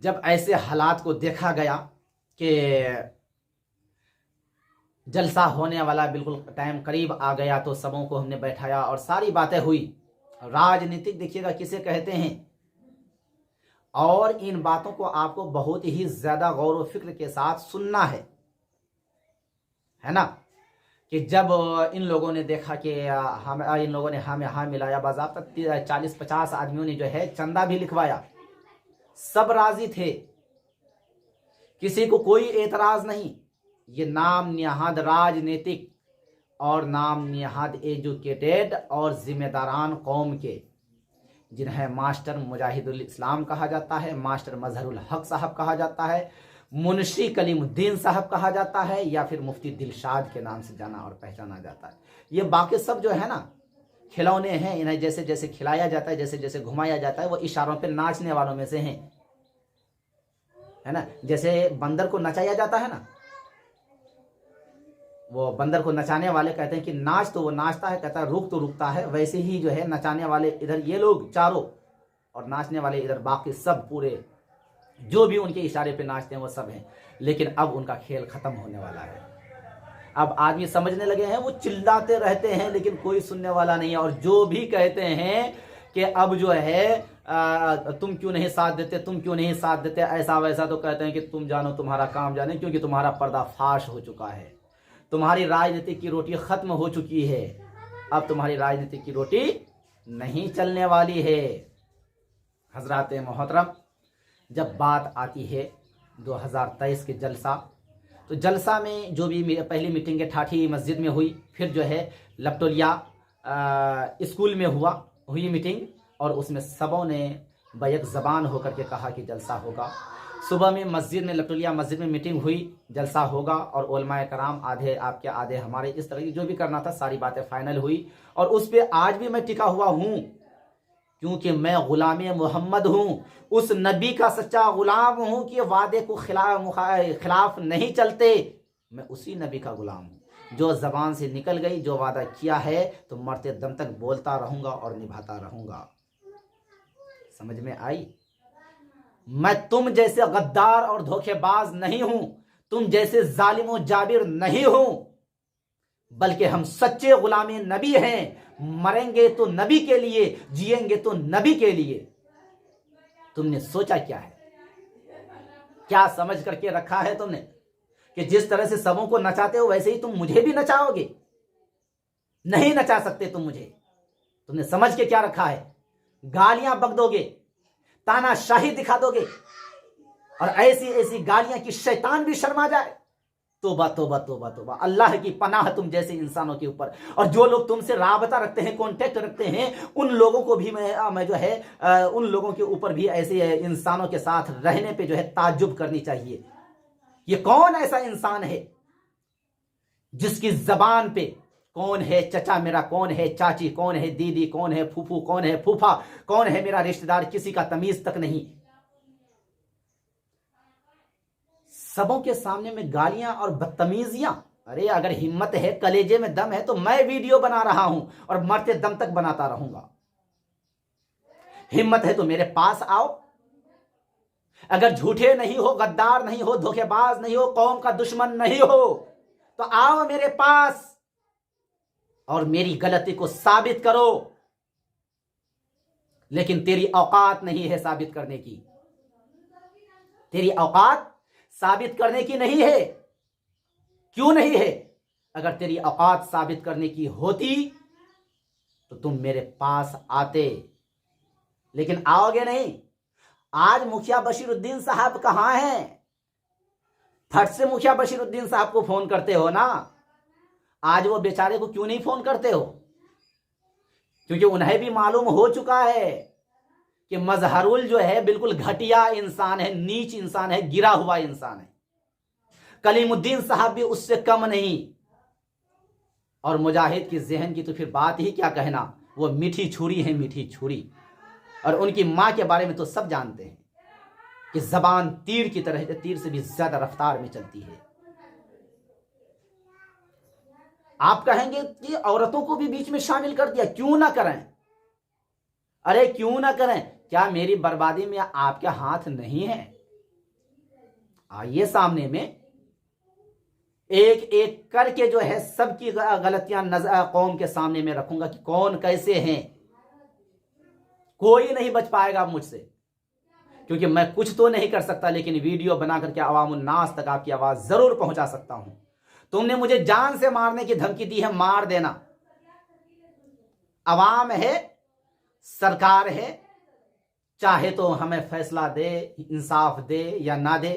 जब ऐसे हालात को देखा गया कि जलसा होने वाला बिल्कुल टाइम करीब आ गया, तो सबों को हमने बैठाया और सारी बातें हुई। राजनीतिक देखिएगा किसे कहते हैं, और इन बातों को आपको बहुत ही ज्यादा गौर व फिक्र के साथ सुनना है ना। कि जब इन लोगों ने देखा कि इन लोगों ने हमें हाँ मिलाया, बाज़ाब्ता 40-50 आदमियों ने जो है चंदा भी लिखवाया, सब राजी थे, किसी को कोई एतराज नहीं। ये नाम निहाद राजनीतिक और नाम निहाद एजुकेटेड और जिम्मेदारान कौम के, जिन्हें मास्टर मुजाहिदुल इस्लाम कहा जाता है, मास्टर मजहरुल हक साहब कहा जाता है, मुंशी कलीमुद्दीन साहब कहा जाता है, या फिर मुफ्ती दिलशाद के नाम से जाना और पहचाना जाता है। ये बाकी सब जो है ना खिलौने हैं, इन्हें जैसे जैसे खिलाया जाता है, जैसे जैसे घुमाया जाता है, वो इशारों पे नाचने वालों में से हैं, है ना। जैसे बंदर को नचाया जाता है ना, वो बंदर को नचाने वाले कहते हैं कि नाच, तो वो नाचता है, कहता है रुक तो रुकता है। वैसे ही जो है नचाने वाले इधर ये लोग चारों और नाचने वाले इधर बाकी सब, पूरे जो भी उनके इशारे पे नाचते हैं वो सब हैं। लेकिन अब उनका खेल खत्म होने वाला है। अब आदमी समझने लगे हैं, वो चिल्लाते रहते हैं लेकिन कोई सुनने वाला नहीं है। और जो भी कहते हैं कि अब जो है तुम क्यों नहीं साथ देते, तुम क्यों नहीं साथ देते, ऐसा वैसा, तो कहते हैं कि तुम जानो तुम्हारा काम जाने, क्योंकि तुम्हारा पर्दाफाश हो चुका है, तुम्हारी राजनीति की रोटी खत्म हो चुकी है, अब तुम्हारी राजनीति की रोटी नहीं चलने वाली है। हजरात मोहतरम, जब बात आती है 2023 के जलसा, तो जलसा में जो भी पहली मीटिंग है ठाठी मस्जिद में हुई, फिर जो है लपटोलिया स्कूल में हुई मीटिंग, और उसमें सबों ने बैक ज़बान होकर के कहा कि जलसा होगा। सुबह में मस्जिद में, लपटोलिया मस्जिद में मीटिंग हुई, जलसा होगा, और उलमाए कराम आधे आपके आधे हमारे, इस तरह की जो भी करना था सारी बातें फाइनल हुई। और उस पर आज भी मैं टिका हुआ हूँ, क्योंकि मैं गुलाम मोहम्मद हूँ, उस नबी का सच्चा गुलाम हूँ कि वादे को खिलाफ नहीं चलते। मैं उसी नबी का गुलाम हूँ जो ज़बान से निकल गई, जो वादा किया है तो मरते दम तक बोलता रहूँगा और निभाता रहूँगा। समझ में आई? मैं तुम जैसे गद्दार और धोखेबाज नहीं हूं, तुम जैसे जालिम और जाबिर नहीं हूं, बल्कि हम सच्चे गुलामे नबी हैं। मरेंगे तो नबी के लिए, जिएंगे तो नबी के लिए। तुमने सोचा क्या है, क्या समझ करके रखा है तुमने कि जिस तरह से सबों को नचाते हो वैसे ही तुम मुझे भी नचाओगे? नहीं नचा सकते तुम मुझे। तुमने समझ के क्या रखा है? गालियां बक दोगे, तानाशाही दिखा दोगे, और ऐसी ऐसी गालियां कि शैतान भी शर्मा जाए। तोबा तोबा तोबा तोबा, अल्लाह की पनाह तुम जैसे इंसानों के ऊपर। और जो लोग तुमसे राबता रखते हैं, कांटेक्ट रखते हैं, उन लोगों को भी मैं जो है उन लोगों के ऊपर भी ऐसे इंसानों के साथ रहने पे जो है ताज्जुब करनी चाहिए। ये कौन ऐसा इंसान है जिसकी जबान पे कौन है चचा मेरा, कौन है चाची, कौन है दीदी, कौन है फूफू, कौन है फूफा, कौन है मेरा रिश्तेदार, किसी का तमीज तक नहीं। सबों के सामने में गालियां और बदतमीजियां। अरे अगर हिम्मत है, कलेजे में दम है, तो मैं वीडियो बना रहा हूं और मरते दम तक बनाता रहूंगा। हिम्मत है तो मेरे पास आओ। अगर झूठे नहीं हो, गद्दार नहीं हो, धोखेबाज नहीं हो, कौम का दुश्मन नहीं हो, तो आओ मेरे पास और मेरी गलती को साबित करो। लेकिन तेरी औकात नहीं है साबित करने की, तेरी औकात साबित करने की नहीं है। क्यों नहीं है? अगर तेरी औकात साबित करने की होती तो तुम मेरे पास आते, लेकिन आओगे नहीं। आज मुखिया बशीरुद्दीन साहब कहां हैं? फट से मुखिया बशीरुद्दीन साहब को फोन करते हो ना, आज वो बेचारे को क्यों नहीं फोन करते हो? क्योंकि उन्हें भी मालूम हो चुका है कि मजहरुल जो है बिल्कुल घटिया इंसान है, नीच इंसान है, गिरा हुआ इंसान है। कलीमुद्दीन साहब भी उससे कम नहीं। और मुजाहिद की जहन की तो फिर बात ही क्या कहना, वो मीठी छुरी है, मीठी छुरी। और उनकी मां के बारे में तो सब जानते हैं कि जबान तीर की तरह, तीर से भी ज्यादा रफ्तार में चलती है। आप कहेंगे कि औरतों को भी बीच में शामिल कर दिया, क्यों ना करें? अरे क्यों ना करें? क्या मेरी बर्बादी में आपके हाथ नहीं है? आइए सामने में एक एक करके जो है सबकी गलतियां कौम के सामने में रखूंगा कि कौन कैसे हैं। कोई नहीं बच पाएगा मुझसे, क्योंकि मैं कुछ तो नहीं कर सकता, लेकिन वीडियो बना करके अवामुन नास तक आपकी आवाज जरूर पहुंचा सकता हूं। तुमने मुझे जान से मारने की धमकी दी है, मार देना। अवाम है, सरकार है, चाहे तो हमें फैसला दे, इंसाफ दे या ना दे।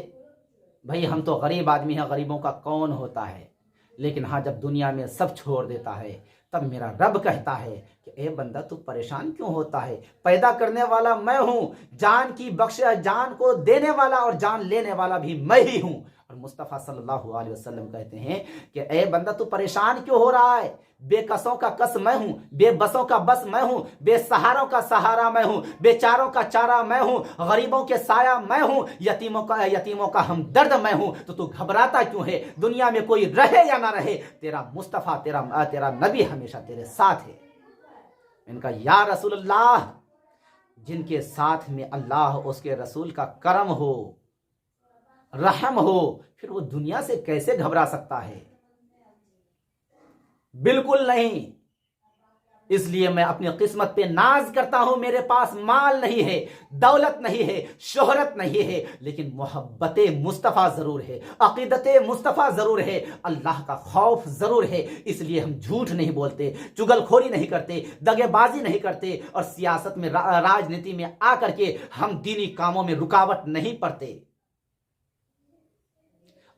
भाई हम तो गरीब आदमी हैं, गरीबों का कौन होता है। लेकिन हाँ, जब दुनिया में सब छोड़ देता है तब मेरा रब कहता है कि ए बंदा तू परेशान क्यों होता है, पैदा करने वाला मैं हूं, जान की बख्श, जान को देने वाला और जान लेने वाला भी मैं ही हूं। और मुस्तफ़ा सल्लल्लाहु अलैहि वसल्लम कहते हैं कि ए बंदा तू परेशान क्यों हो रहा है, बेकसों का कस मैं हूं, बेबसों का बस मैं हूं, बेसहारों का सहारा मैं हूं, बेचारों का चारा मैं हूं, गरीबों के साया मैं हूं, यतीमों का हमदर्द मैं हूं। तो तू घबराता क्यों है, दुनिया में कोई रहे या ना रहे, तेरा मुस्तफ़ा, तेरा नबी हमेशा तेरे साथ है। इनका या रसूलुल्लाह, जिनके साथ में अल्लाह उसके रसूल का करम हो, रहम हो, फिर वो दुनिया से कैसे घबरा सकता है। बिल्कुल नहीं। इसलिए मैं अपनी किस्मत पे नाज करता हूं। मेरे पास माल नहीं है, दौलत नहीं है, शोहरत नहीं है, लेकिन मोहब्बत मुस्तफ़ा जरूर है, अकीदत मुस्तफ़ा जरूर है, अल्लाह का खौफ जरूर है। इसलिए हम झूठ नहीं बोलते, चुगलखोरी नहीं करते, दगेबाजी नहीं करते, और सियासत में राजनीति में आकर के हम दीनी कामों में रुकावट नहीं पड़ते।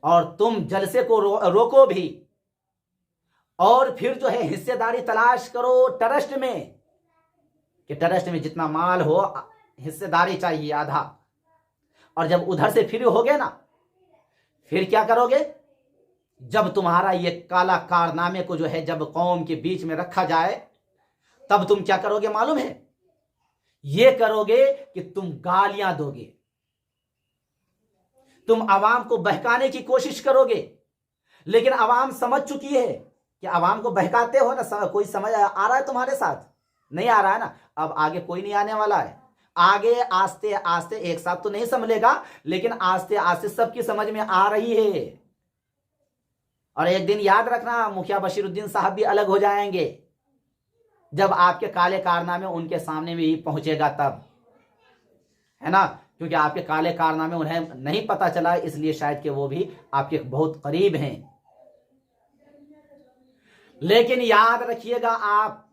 और तुम जलसे को रोको भी, और फिर जो है हिस्सेदारी तलाश करो ट्रस्ट में, कि ट्रस्ट में जितना माल हो हिस्सेदारी चाहिए आधा। और जब उधर से फ्री हो गए ना, फिर क्या करोगे, जब तुम्हारा ये काला कारनामे को जो है जब कौम के बीच में रखा जाए, तब तुम क्या करोगे मालूम है, ये करोगे कि तुम गालियां दोगे, तुम आवाम को बहकाने की कोशिश करोगे। लेकिन आवाम समझ चुकी है कि आवाम को बहकाते हो ना, कोई समझ आ रहा है तुम्हारे साथ, नहीं आ रहा है ना। अब आगे कोई नहीं आने वाला है, आगे आस्ते आस्ते, एक साथ तो नहीं संभलेगा, लेकिन आस्ते आस्ते सबकी समझ में आ रही है। और एक दिन याद रखना, मुखिया बशीरुद्दीन साहब भी अलग हो जाएंगे, जब आपके काले कारनामे उनके सामने भी पहुंचेगा तब, है ना। क्योंकि आपके काले कारनामे उन्हें नहीं पता चला, इसलिए शायद कि वो भी आपके बहुत करीब हैं। लेकिन याद रखिएगा, आप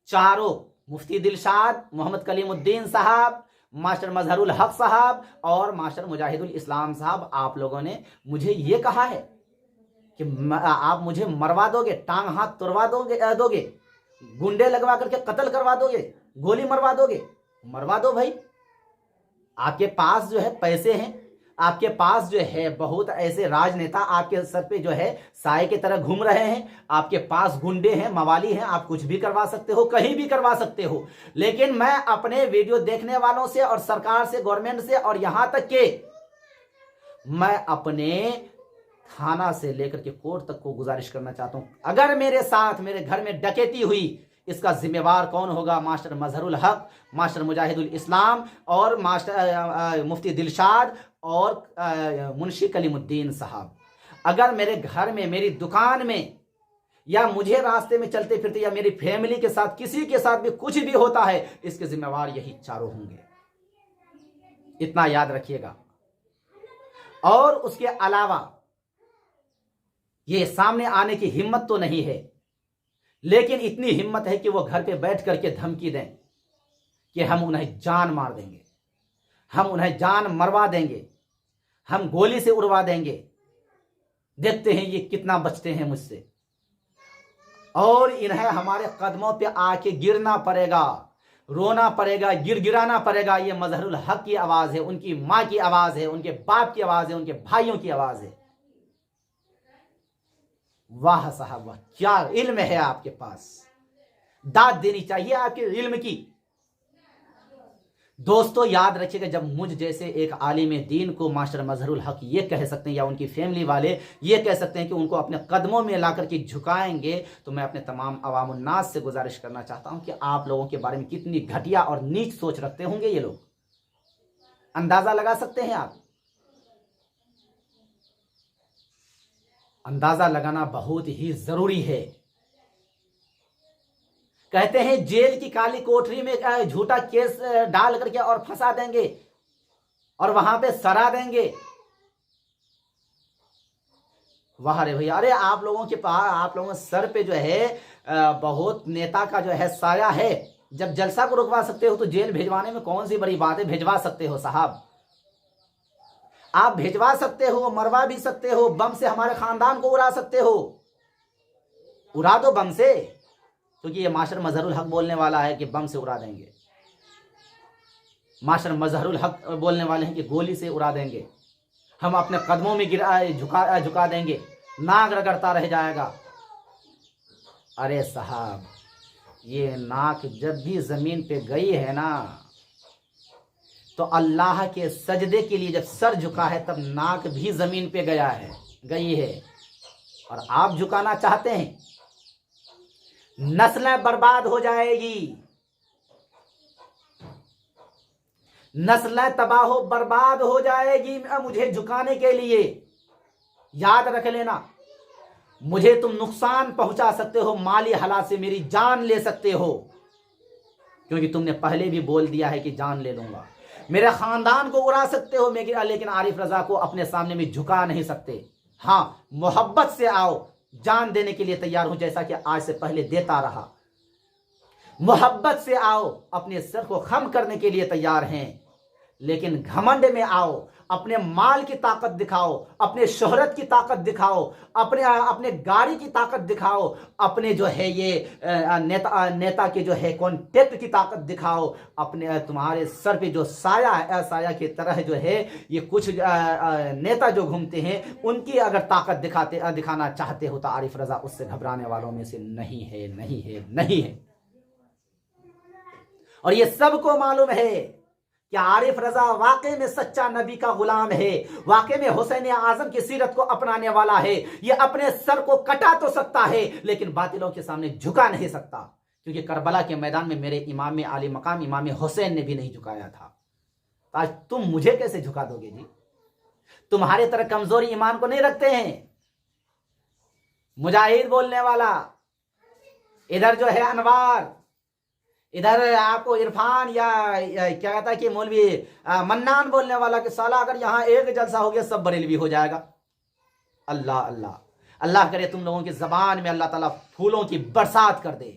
चारों, मुफ्ती दिलशाद, मोहम्मद कलीमुद्दीन साहब, मास्टर मजहरुल हक साहब और मास्टर मुजाहिदुल इस्लाम साहब, आप लोगों ने मुझे ये कहा है कि आप मुझे मरवा दोगे, टांग हाथ तुड़वा दोगे, गुंडे लगवा करके कत्ल करवा दोगे, गोली मरवा दोगे। मरवा दो भाई, आपके पास जो है पैसे हैं, आपके पास जो है बहुत ऐसे राजनेता आपके सर पे जो है साए की तरह घूम रहे हैं, आपके पास गुंडे हैं, मवाली हैं, आप कुछ भी करवा सकते हो, कहीं भी करवा सकते हो। लेकिन मैं अपने वीडियो देखने वालों से और सरकार से, गवर्नमेंट से, और यहां तक के मैं अपने थाना से लेकर के कोर्ट तक को गुजारिश करना चाहता हूं, अगर मेरे साथ मेरे घर में डकैती हुई, इसका जिम्मेवार कौन होगा, मास्टर मजहरुल हक, मास्टर मुजाहिदुल इस्लाम और मास्टर मुफ्ती दिलशाद और मुंशी कलीमुद्दीन साहब। अगर मेरे घर में, मेरी दुकान में, या मुझे रास्ते में चलते फिरते, या मेरी फैमिली के साथ, किसी के साथ भी कुछ भी होता है, इसके जिम्मेवार यही चारों होंगे, इतना याद रखिएगा। और उसके अलावा ये सामने आने की हिम्मत तो नहीं है, लेकिन इतनी हिम्मत है कि वो घर पे बैठ करके धमकी दें कि हम उन्हें जान मार देंगे, हम उन्हें जान मरवा देंगे, हम गोली से उड़वा देंगे। देखते हैं ये कितना बचते हैं मुझसे। और इन्हें हमारे कदमों पे आके गिरना पड़ेगा, रोना पड़ेगा, गिड़गिड़ाना पड़ेगा। ये मजहरुल हक की आवाज है, उनकी माँ की आवाज है, उनके बाप की आवाज है, उनके भाइयों की आवाज है। वाह साहब वाह, क्या इल्म है आपके पास, दाद देनी चाहिए आपके इल्म की। दोस्तों याद रखिएगा, जब मुझ जैसे एक आलिम दीन को मास्टर मजहरुल हक ये कह सकते हैं, या उनकी फैमिली वाले ये कह सकते हैं कि उनको अपने कदमों में ला करके झुकाएंगे, तो मैं अपने तमाम अवाम उन्नास से गुजारिश करना चाहता हूं कि आप लोगों के बारे में कितनी घटिया और नीच सोच रखते होंगे ये लोग। अंदाजा लगा सकते हैं आप। अंदाजा लगाना बहुत ही जरूरी है। कहते हैं जेल की काली कोठरी में झूठा केस डाल करके और फंसा देंगे और वहां पे सरा देंगे। वाह रे भैया, अरे आप लोगों के पास, आप लोगों के सर पे जो है बहुत नेता का जो है साया है। जब जलसा को रुकवा सकते हो तो जेल भेजवाने में कौन सी बड़ी बात है। भेजवा सकते हो साहब, आप भेजवा सकते हो, मरवा भी सकते हो, बम से हमारे खानदान को उड़ा सकते हो। उड़ा दो बम से, क्योंकि ये मास्टर मजहरुल हक बोलने वाला है कि बम से उड़ा देंगे। मास्टर मजहरुल हक बोलने वाले हैं कि गोली से उड़ा देंगे, हम अपने कदमों में झुका देंगे, नाक रगड़ता रह जाएगा। अरे साहब, ये नाक जब भी जमीन पे गई है ना, तो अल्लाह के सजदे के लिए जब सर झुका है तब नाक भी जमीन पे गई है। और आप झुकाना चाहते हैं, नस्लें बर्बाद हो जाएगी, नस्लें तबाह बर्बाद हो जाएगी मुझे झुकाने के लिए। याद रख लेना, मुझे तुम नुकसान पहुंचा सकते हो, माली हालात से मेरी जान ले सकते हो, क्योंकि तुमने पहले भी बोल दिया है कि जान ले लूंगा। मेरे खानदान को उड़ा सकते हो, लेकिन आरिफ रजा को अपने सामने में झुका नहीं सकते। हाँ, मोहब्बत से आओ, जान देने के लिए तैयार हूं, जैसा कि आज से पहले देता रहा। मोहब्बत से आओ, अपने सर को खम करने के लिए तैयार हैं, लेकिन घमंड में आओ, अपने माल की ताकत दिखाओ, अपने शोहरत की ताकत दिखाओ, अपने गाड़ी की ताकत दिखाओ, अपने जो है ये नेता के जो है कॉन्टेक्ट की ताकत दिखाओ, अपने तुम्हारे सर पे जो साया है, साया की तरह जो है ये कुछ नेता जो घूमते हैं, उनकी अगर ताकत दिखाना चाहते हो तो आरिफ रजा उससे घबराने वालों में से नहीं है, नहीं है, नहीं है। और ये सबको मालूम है कि आरिफ रजा वाकई में सच्चा नबी का गुलाम है, वाकई में हुसैन आजम की सीरत को अपनाने वाला है। ये अपने सर को कटा तो सकता है, लेकिन बातिलों के सामने झुका नहीं सकता, क्योंकि करबला के मैदान में मेरे इमाम आली मकाम इमाम हुसैन ने भी नहीं झुकाया था। आज तुम मुझे कैसे झुका दोगे जी? तुम्हारे तरह कमजोर ईमान को नहीं रखते हैं। मुजाहिद बोलने वाला, इधर जो है अनवार, इधर आपको इरफान या क्या कहता है कि मौलवी मन्नान बोलने वाला कि साला अगर यहाँ एक जलसा हो गया सब बरेलवी हो जाएगा। अल्लाह अल्लाह अल्लाह करे तुम लोगों की जबान में अल्लाह ताला फूलों की बरसात कर दे।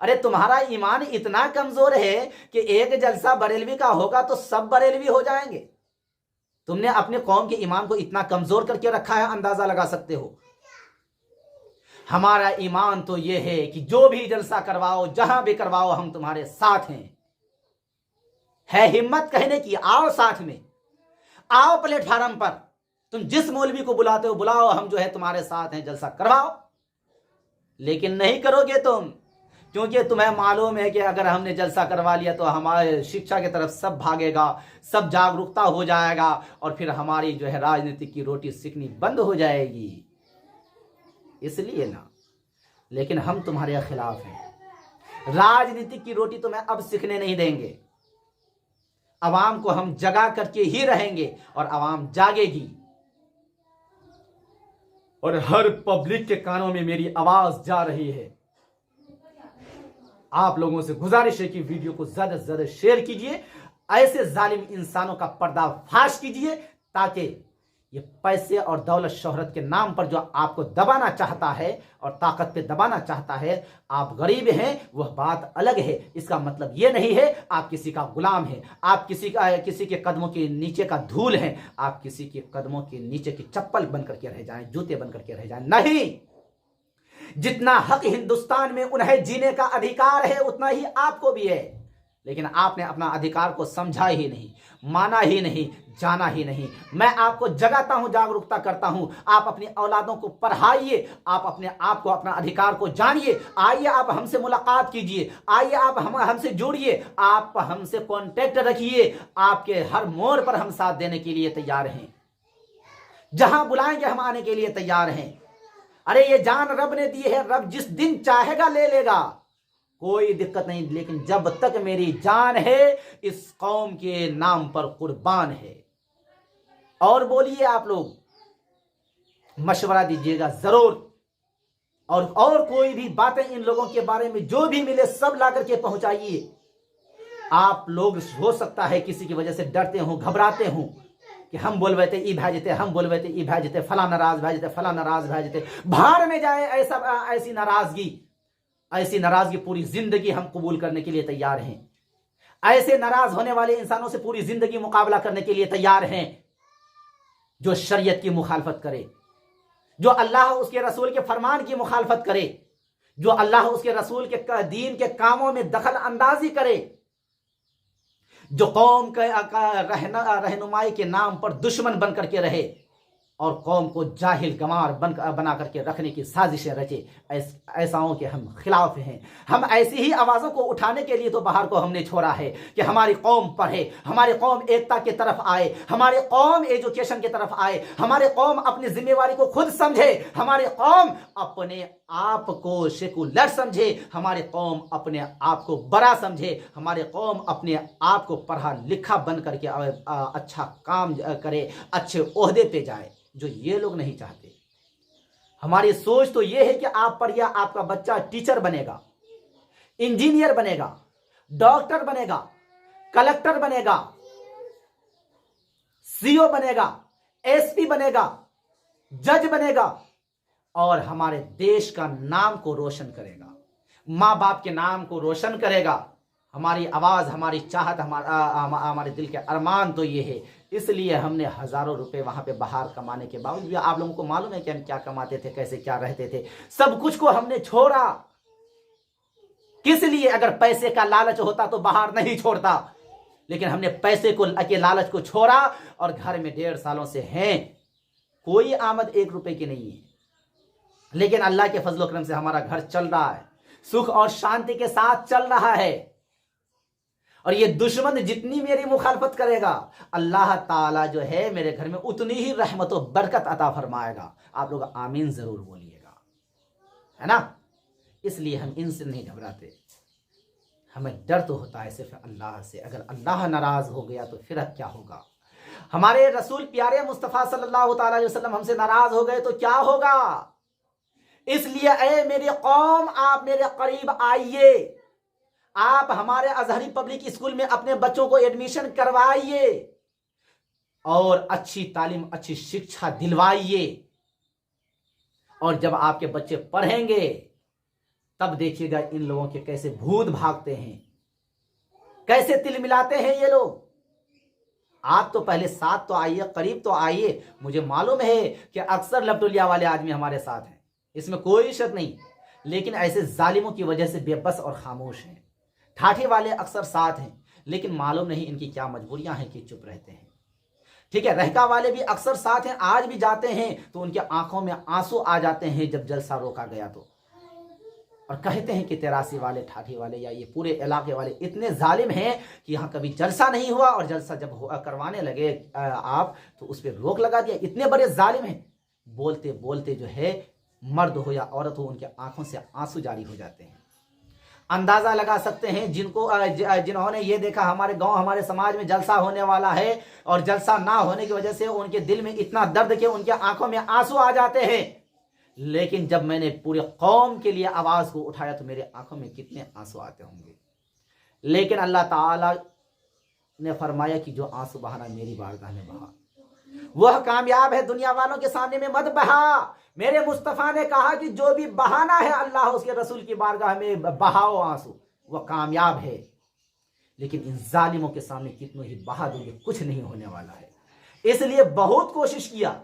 अरे तुम्हारा ईमान इतना कमजोर है कि एक जलसा बरेलवी का होगा तो सब बरेलवी हो जाएंगे। तुमने अपने कौम के ईमान को इतना कमजोर करके रखा है, अंदाजा लगा सकते हो। हमारा ईमान तो यह है कि जो भी जलसा करवाओ, जहां भी करवाओ, हम तुम्हारे साथ हैं। है हिम्मत कहने की, आओ साथ में, आओ प्लेटफार्म पर, तुम जिस मौलवी को बुलाते हो बुलाओ, हम जो है तुम्हारे साथ हैं, जलसा करवाओ। लेकिन नहीं करोगे तुम, क्योंकि तुम्हें मालूम है कि अगर हमने जलसा करवा लिया तो हमारे शिक्षा की तरफ सब भागेगा, सब जागरूकता हो जाएगा, और फिर हमारी जो है राजनीति की रोटी सिकनी बंद हो जाएगी। इसलिए ना, लेकिन हम तुम्हारे खिलाफ हैं। राजनीति की रोटी तो मैं अब सीखने नहीं देंगे। अवाम को हम जगा करके ही रहेंगे और अवाम जागेगी। और हर पब्लिक के कानों में मेरी आवाज जा रही है। आप लोगों से गुजारिश है कि वीडियो को ज्यादा से ज्यादा शेयर कीजिए, ऐसे जालिम इंसानों का पर्दाफाश कीजिए, ताकि ये पैसे और दौलत शोहरत के नाम पर जो आपको दबाना चाहता है और ताकत पे दबाना चाहता है, आप गरीब हैं वह बात अलग है। इसका मतलब ये नहीं है आप किसी का गुलाम हैं, आप किसी के कदमों के नीचे का धूल हैं, आप किसी के कदमों के नीचे की चप्पल बन करके रह जाएं, जूते बन करके रह जाएं। नहीं, जितना हक हिंदुस्तान में उन्हें जीने का अधिकार है उतना ही आपको भी है, लेकिन आपने अपना अधिकार को समझा ही नहीं, माना ही नहीं, जाना ही नहीं। मैं आपको जगाता हूं, जागरूकता करता हूं, आप अपनी औलादों को पढ़ाइए, आप अपने आप को, अपना अधिकार को जानिए। आइए आप हमसे मुलाकात कीजिए, आइए आप हमसे जुड़िए, आप हमसे कांटेक्ट रखिए। आपके हर मोड़ पर हम साथ देने के लिए तैयार हैं, जहां बुलाएंगे हम आने के लिए तैयार हैं। अरे ये जान रब ने दी है, रब जिस दिन चाहेगा ले लेगा, कोई दिक्कत नहीं, लेकिन जब तक मेरी जान है इस कौम के नाम पर कुर्बान है। और बोलिए आप लोग, मशवरा दीजिएगा जरूर। और कोई भी बातें इन लोगों के बारे में जो भी मिले सब ला करके पहुंचाइए। आप लोग हो सकता है किसी की वजह से डरते हो, घबराते हो कि हम बोलबे थे ई भाई जते, हम बोलबे थे ई भाई जते, फला नाराज भाई जते, फला नाराज भाई जते, भाड़ में जाए ऐसी नाराजगी पूरी जिंदगी हम कबूल करने के लिए तैयार हैं। ऐसे नाराज होने वाले इंसानों से पूरी जिंदगी मुकाबला करने के लिए तैयार हैं जो शरीयत की मुखालफत करे, जो अल्लाह उसके रसूल के फरमान की मुखालफत करे, जो अल्लाह उसके रसूल के दीन के कामों में दखल अंदाजी करे, जो कौम का रहनुमाई के नाम पर दुश्मन बन करके रहे और कौम को जाहिल गमार बना करके रखने की साजिशें रचे, ऐसाओं के हम खिलाफ हैं। हम ऐसी ही आवाज़ों को उठाने के लिए तो बाहर को हमने छोड़ा है कि हमारी कौम पढ़े, हमारी कौम एकता की तरफ आए, हमारी कौम एजुकेशन की तरफ आए, हमारी कौम अपनी जिम्मेवारी को खुद समझे, हमारी कौम अपने आप को सेकुलर समझे, हमारी कौम अपने आप को बड़ा समझे, हमारी कौम अपने आप को पढ़ा लिखा बन करके अच्छा काम करे, अच्छे ओहदे पे जाए, जो ये लोग नहीं चाहते। हमारी सोच तो ये है कि आप पढ़िए, आपका बच्चा टीचर बनेगा, इंजीनियर बनेगा, डॉक्टर बनेगा, कलेक्टर बनेगा, सीओ बनेगा, एसपी बनेगा, जज बनेगा और हमारे देश का नाम को रोशन करेगा, माँ बाप के नाम को रोशन करेगा। हमारी आवाज, हमारी चाहत, हमारे दिल के अरमान तो ये है। इसलिए हमने हजारों रुपए वहां पे बाहर कमाने के बावजूद, आप लोगों को मालूम है कि हम क्या कमाते थे, कैसे क्या रहते थे, सब कुछ को हमने छोड़ा। किस लिए? अगर पैसे का लालच होता तो बाहर नहीं छोड़ता, लेकिन हमने पैसे को के लालच को छोड़ा और घर में 1.5 सालों से हैं, कोई आमद 1 रुपए की नहीं है, लेकिन अल्लाह के फजल करम से हमारा घर चल रहा है, सुख और शांति के साथ चल रहा है। और ये दुश्मन जितनी मेरी मुखालफत करेगा, अल्लाह ताला जो है मेरे घर में उतनी ही रहमत और बरकत अता फरमाएगा। आप लोग आमीन जरूर बोलिएगा, है ना। इसलिए हम इनसे नहीं घबराते, हमें डर तो होता है सिर्फ अल्लाह से। अगर अल्लाह नाराज हो गया तो फिर क्या होगा? हमारे रसूल प्यारे मुस्तफ़ा सल्लल्लाहु अलैहि वसल्लम हमसे नाराज हो गए तो क्या होगा? इसलिए ऐ मेरी कौम, आप मेरे करीब आइए, आप हमारे अजहरी पब्लिक स्कूल में अपने बच्चों को एडमिशन करवाइए और अच्छी तालीम, अच्छी शिक्षा दिलवाइए। और जब आपके बच्चे पढ़ेंगे तब देखिएगा इन लोगों के कैसे भूत भागते हैं, कैसे तिल मिलाते हैं ये लोग। आप तो पहले साथ तो आइए, करीब तो आइए। मुझे मालूम है कि अक्सर लपटोलिया वाले आदमी हमारे साथ हैं, इसमें कोई शक नहीं, लेकिन ऐसे जालिमों की वजह से बेबस और खामोश हैं। ठाठी वाले अक्सर साथ हैं, लेकिन मालूम नहीं इनकी क्या मजबूरियां हैं कि चुप रहते हैं। ठीक है, रहका वाले भी अक्सर साथ हैं, आज भी जाते हैं तो उनके आंखों में आंसू आ जाते हैं जब जलसा रोका गया तो, और कहते हैं कि 83 वाले, ठाठी वाले या ये पूरे इलाके वाले इतने जालिम हैं कि यहाँ कभी जलसा नहीं हुआ और जलसा जब करवाने लगे आप तो उस पर रोक लगा दिया। इतने बड़े जालिम हैं, बोलते बोलते जो है मर्द हो या औरत हो उनके आंखों से आंसू जारी हो जाते हैं। अंदाजा लगा सकते हैं जिन्होंने ये देखा हमारे गांव, हमारे समाज में जलसा होने वाला है और जलसा ना होने की वजह से उनके दिल में इतना दर्द कि उनके आंखों में आंसू आ जाते हैं। लेकिन जब मैंने पूरे कौम के लिए आवाज को उठाया तो मेरे आंखों में कितने आंसू आते होंगे। लेकिन अल्लाह ताला ने फरमाया कि जो आंसू बहाना मेरी बारगाह में बहा, वह कामयाब है, दुनिया वालों के सामने में मत बहा। मेरे मुस्तफ़ा ने कहा कि जो भी बहाना है अल्लाह उसके रसूल की बारगाह में बहाओ आंसू, वह कामयाब है। लेकिन इन जालिमों के सामने कितनों ही बहा दोगे, कुछ नहीं होने वाला है। इसलिए बहुत कोशिश किया,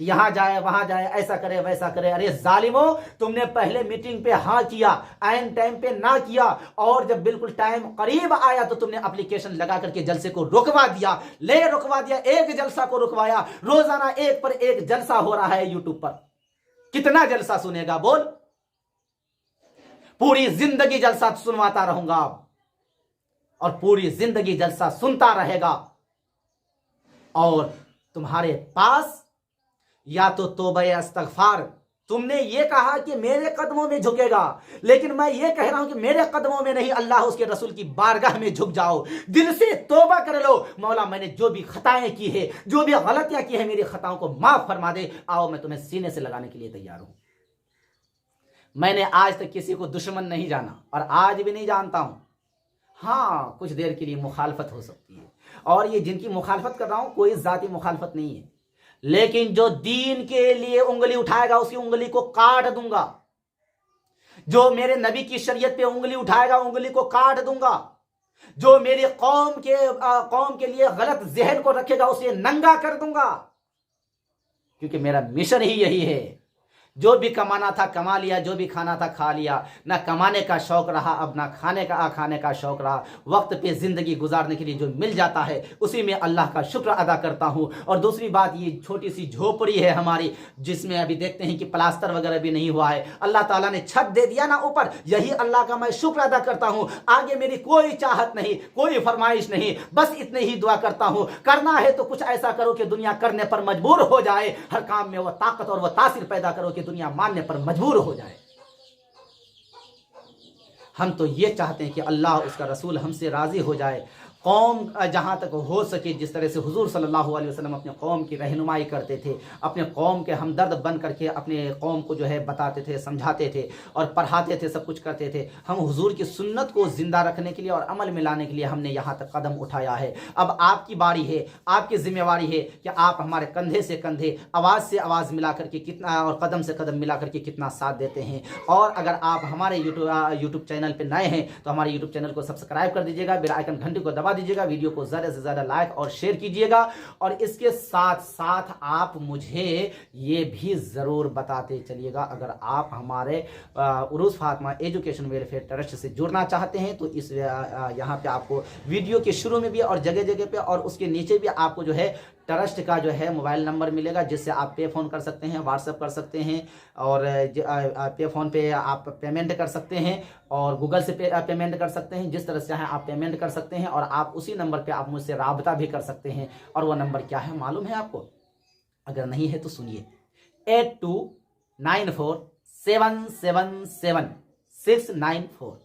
यहां जाए वहां जाए, ऐसा करे वैसा करे। अरे जालिमों, तुमने पहले मीटिंग पे हाँ किया, आइन टाइम पे ना किया, और जब बिल्कुल टाइम करीब आया तो तुमने एप्लीकेशन लगा करके जलसे को रुकवा दिया। रुकवा दिया, एक जलसा को रुकवाया। रोजाना 1 पर 1 जलसा हो रहा है यूट्यूब पर। कितना जलसा सुनेगा बोल? पूरी जिंदगी जलसा सुनवाता रहूंगा और पूरी जिंदगी जलसा सुनता रहेगा, और तुम्हारे पास या तो तौबा इस्तगफार तुमने ये कहा कि मेरे कदमों में झुकेगा, लेकिन मैं ये कह रहा हूं कि मेरे कदमों में नहीं, अल्लाह उसके रसूल की बारगाह में झुक जाओ, दिल से तौबा कर लो, मौला मैंने जो भी खताएं की है, जो भी गलतियां की है, मेरी खताओं को माफ फरमा दे। आओ मैं तुम्हें सीने से लगाने के लिए तैयार हूं। मैंने आज तक किसी को दुश्मन नहीं जाना और आज भी नहीं जानता हूं। हाँ, कुछ देर के लिए मुखालफत हो सकती है, और ये जिनकी मुखालफत कर रहा हूं कोई जाती मुखालफत नहीं है, लेकिन जो दीन के लिए उंगली उठाएगा उसकी उंगली को काट दूंगा। जो मेरे नबी की शरीयत पे उंगली उठाएगा उंगली को काट दूंगा। जो मेरी कौम के लिए गलत जहन को रखेगा उसे नंगा कर दूंगा, क्योंकि मेरा मिशन ही यही है। जो भी कमाना था कमा लिया, जो भी खाना था खा लिया, ना कमाने का शौक रहा अब ना खाने का शौक रहा। वक्त पे जिंदगी गुजारने के लिए जो मिल जाता है उसी में अल्लाह का शुक्र अदा करता हूं। और दूसरी बात, ये छोटी सी झोपड़ी है हमारी, जिसमें अभी देखते हैं कि प्लास्टर वगैरह भी नहीं हुआ है। अल्लाह ताला ने छत दे दिया ना ऊपर, यही अल्लाह का मैं शुक्र अदा करता हूं। आगे मेरी कोई चाहत नहीं, कोई फरमाइश नहीं, बस इतने ही दुआ करता हूं, करना है तो कुछ ऐसा करो कि दुनिया करने पर मजबूर हो जाए। हर काम में वो ताकत और वो तासीर पैदा करो कि दुनिया मानने पर मजबूर हो जाए। हम तो ये चाहते हैं कि अल्लाह उसका रसूल हमसे राजी हो जाए। कौम जहाँ तक हो सके, जिस तरह से हुजूर सल्लल्लाहु अलैहि वसल्लम अपने कौम की रहनुमाई करते थे, अपने कौम के हमदर्द बन करके अपने कौम को जो है बताते थे, समझाते थे और पढ़ाते थे, सब कुछ करते थे। हम हुजूर की सुन्नत को जिंदा रखने के लिए और अमल में लाने के लिए हमने यहाँ तक कदम उठाया है। अब आपकी बारी है, आपकी जिम्मेवारी है कि आप हमारे कंधे से कंधे, आवाज़ से आवाज़ मिला करके कितना और कदम से कदम मिला करके कितना साथ देते हैं। और अगर आप हमारे यूट्यूब चैनल पर नए हैं तो हमारे यूट्यूब चैनल को सब्सक्राइब कर दीजिएगा, बेल आइकन घंटी को दबा दीजिएगा, वीडियो को ज्यादा से ज्यादा लाइक और शेयर कीजिएगा। और इसके साथ साथ आप मुझे ये भी जरूर बताते चलिएगा, अगर आप हमारे उरूस फातिमा एजुकेशन वेलफेयर ट्रस्ट से जुड़ना चाहते हैं तो इस यहाँ पे आपको वीडियो के शुरू में भी और जगह जगह पे और उसके नीचे भी आपको जो है ट्रस्ट का जो है मोबाइल नंबर मिलेगा, जिससे आप पे फ़ोन कर सकते हैं, व्हाट्सएप कर सकते हैं, और पे फ़ोन पे आप पेमेंट कर सकते हैं, और गूगल से पेमेंट कर सकते हैं। जिस तरह से चाहें आप पेमेंट कर सकते हैं, और आप उसी नंबर पे आप मुझसे राबता भी कर सकते हैं। और वह नंबर क्या है मालूम है आपको? अगर नहीं है तो सुनिए, 8294777694,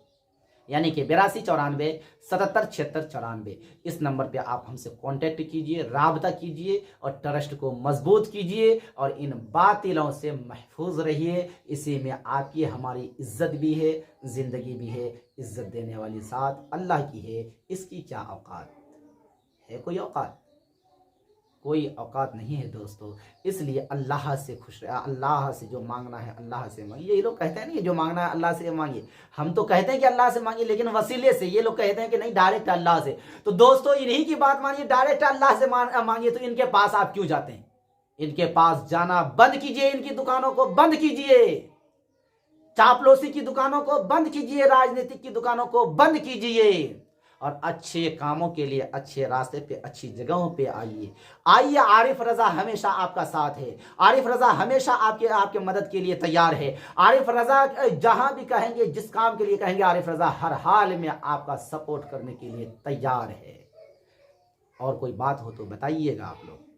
यानी कि 8294777694। इस नंबर पे आप हमसे कांटेक्ट कीजिए, राबता कीजिए और ट्रस्ट को मजबूत कीजिए और इन बातिलों से महफूज रहिए। इसी में आपकी हमारी इज्जत भी है, जिंदगी भी है। इज्जत देने वाली ज़ात अल्लाह की है, इसकी क्या औकात है? कोई औकात? कोई औकात नहीं है दोस्तों। इसलिए अल्लाह से खुश रहे, अल्लाह से जो मांगना है अल्लाह से मांगिए। ये लोग कहते हैं नहीं जो मांगना है अल्लाह से मांगिए, हम तो कहते हैं कि अल्लाह से मांगिए, लेकिन वसीले से। ये लोग कहते हैं कि नहीं डायरेक्ट अल्लाह से। तो दोस्तों इन्हीं की बात मानिए, डायरेक्ट अल्लाह से मांगिए। तो इनके पास आप क्यों जाते हैं? इनके पास जाना बंद कीजिए, इनकी दुकानों को बंद कीजिए, चापलूसी की दुकानों को बंद कीजिए, राजनीतिक की दुकानों को बंद कीजिए और अच्छे कामों के लिए अच्छे रास्ते पे, अच्छी जगहों पे आइए। आरिफ रजा हमेशा आपका साथ है। आरिफ रजा हमेशा आपके मदद के लिए तैयार है। आरिफ रजा जहां भी कहेंगे, जिस काम के लिए कहेंगे, आरिफ रजा हर हाल में आपका सपोर्ट करने के लिए तैयार है। और कोई बात हो तो बताइएगा आप लोग।